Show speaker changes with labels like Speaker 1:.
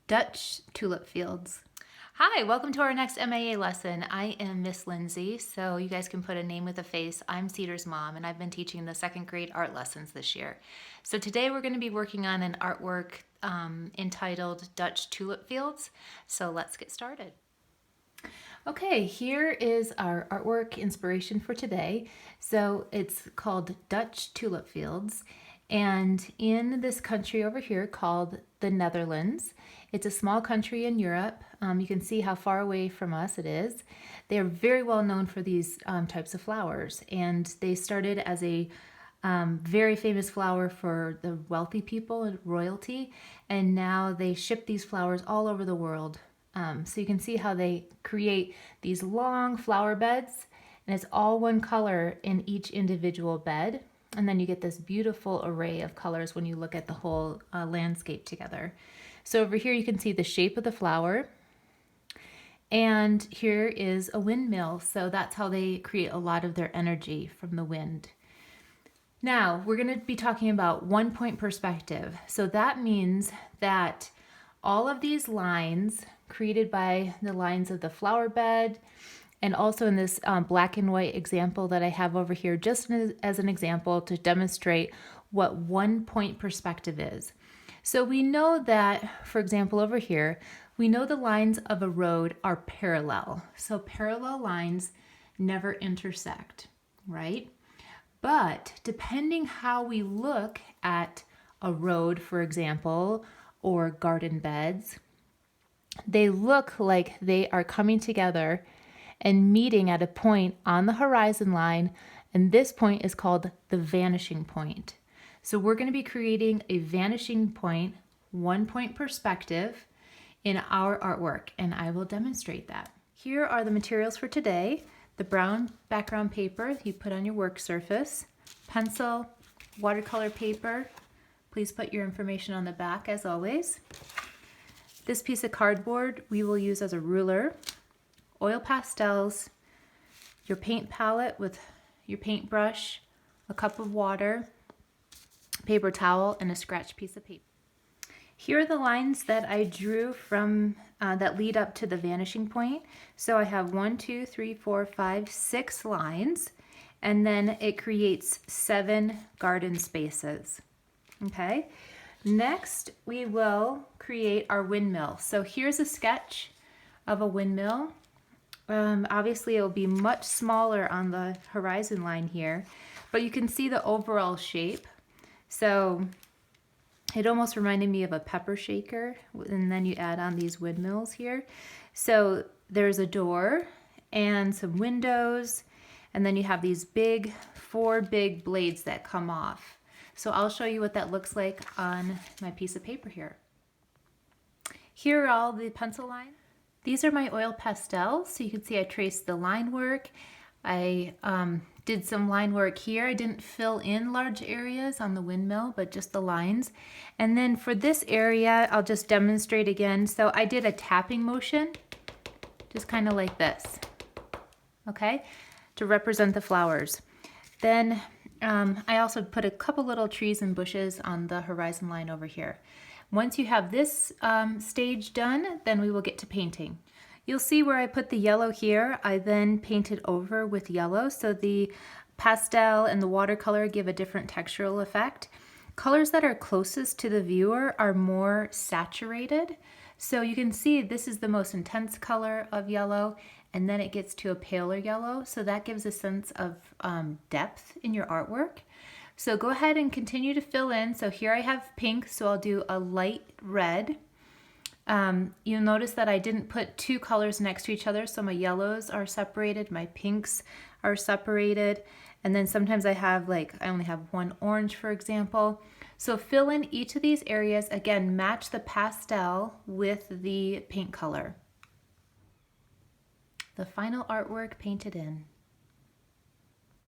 Speaker 1: Dutch tulip fields. Hi, welcome to our next MAA lesson. I am Miss Lindsay, so you guys can put a name with a face. I'm Cedar's mom, and I've been teaching the second grade art lessons this year. So today we're going to be working on an artwork entitled Dutch Tulip Fields. So let's get started. Okay, here is our artwork inspiration for today. So it's called Dutch Tulip Fields, and in this country over here called the Netherlands, it's a small country in Europe. You can see how far away from us it is. They are very well known for these types of flowers, and they started as a very famous flower for the wealthy people and royalty, and now they ship these flowers all over the world. So you can see how they create these long flower beds, and it's all one color in each individual bed. And then you get this beautiful array of colors when you look at the whole landscape together. So over here you can see the shape of the flower. And here is a windmill. So that's how they create a lot of their energy from the wind. Now we're going to be talking about 1 point perspective. So that means that all of these lines created by the lines of the flower bed, and also in this black and white example that I have over here, just as an example to demonstrate what 1 point perspective is. So we know that, for example, over here, we know the lines of a road are parallel. So parallel lines never intersect, right? But depending how we look at a road, for example, or garden beds, they look like they are coming together and meeting at a point on the horizon line, and this point is called the vanishing point. So we're going to be creating a vanishing point, 1 point perspective in our artwork, and I will demonstrate that. Here are the materials for today: the brown background paper you put on your work surface, pencil, watercolor paper. Please put your information on the back as always. This piece of cardboard we will use as a ruler, oil pastels, your paint palette with your paintbrush, a cup of water, paper towel, and a scratch piece of paper. Here are the lines that I drew from that lead up to the vanishing point. So I have 1, 2, 3, 4, 5, 6 lines, and then it creates 7 garden spaces. Okay. Next, we will create our windmill. So here's a sketch of a windmill. Obviously, it will be much smaller on the horizon line here, but you can see the overall shape. So it almost reminded me of a pepper shaker, and then you add on these windmills here. So there's a door and some windows, and then you have these 4 big blades that come off. So I'll show you what that looks like on my piece of paper here. Here are all the pencil lines. These are my oil pastels. So you can see I traced the line work. I did some line work here. I didn't fill in large areas on the windmill, but just the lines. And then for this area, I'll just demonstrate again. So I did a tapping motion, just kind of like this, okay, to represent the flowers. Then I also put a couple little trees and bushes on the horizon line over here. Once you have this stage done, then we will get to painting. You'll see where I put the yellow here, I then painted over with yellow, so the pastel and the watercolor give a different textural effect. Colors that are closest to the viewer are more saturated. So you can see this is the most intense color of yellow, and then it gets to a paler yellow. So that gives a sense of depth in your artwork. So go ahead and continue to fill in. So here I have pink, so I'll do a light red. You'll notice that I didn't put 2 colors next to each other, so my yellows are separated, my pinks are separated, and then sometimes I only have 1 orange, for example. So fill in each of these areas. Again, match the pastel with the paint color. The final artwork painted in.